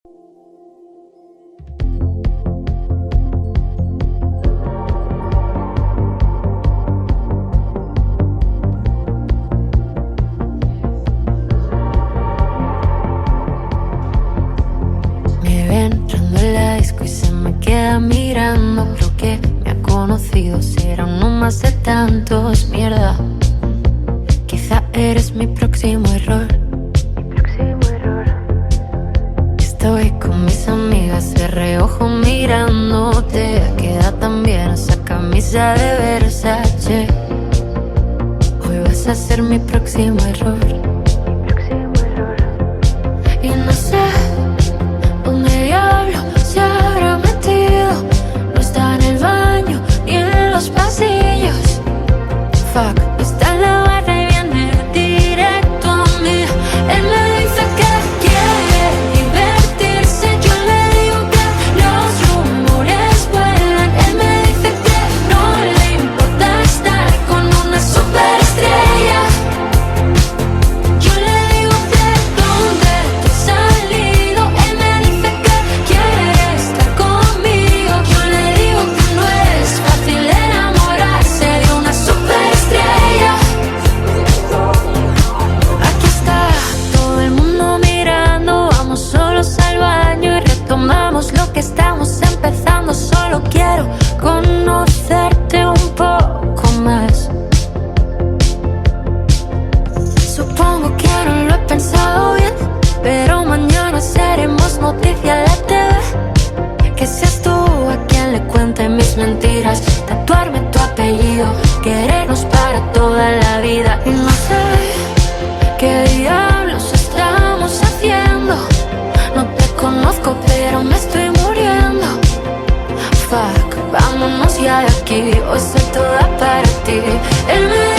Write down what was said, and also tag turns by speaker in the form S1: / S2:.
S1: Me ve entrando en la disco y se me queda mirando. Creo que me ha conocido, será uno más de tantos. Mierda, quizá eres mi próximo error. Estoy con mis amigas de reojo mirándote. Queda tan bien esa camisa de Versace. Hoy vas a ser mi próximo error. Y no sé dónde diablo se habrá metido. No está en el baño ni en los pasillos. Fuck, está en la barra y viene directo a mí. Él me dice que quiere divertirse. Yo le digo que los rumores vuelan. Él me dice que no le importa estar con una superestrella. Yo le digo de dónde tú has salido. Él me dice que quiere estar conmigo. Yo le digo que no es fácil enamorarse de una superestrella. Aquí está todo el mundo mirando. Vamos solos al baño y retomamos lo que estamos empezando. Solo quiero conocerte un poco más. Supongo que no lo he pensado bien, pero mañana seremos noticia en la TV. Que seas tú a quien le cuente mis mentiras. Tatuarme tu apellido, querernos para toda la vida. Y no sé qué diablos estamos haciendo. No te conozco pero me estoy muriendo. Fuck, vámonos ya de aquí. Hoy soy toda para ti. Él me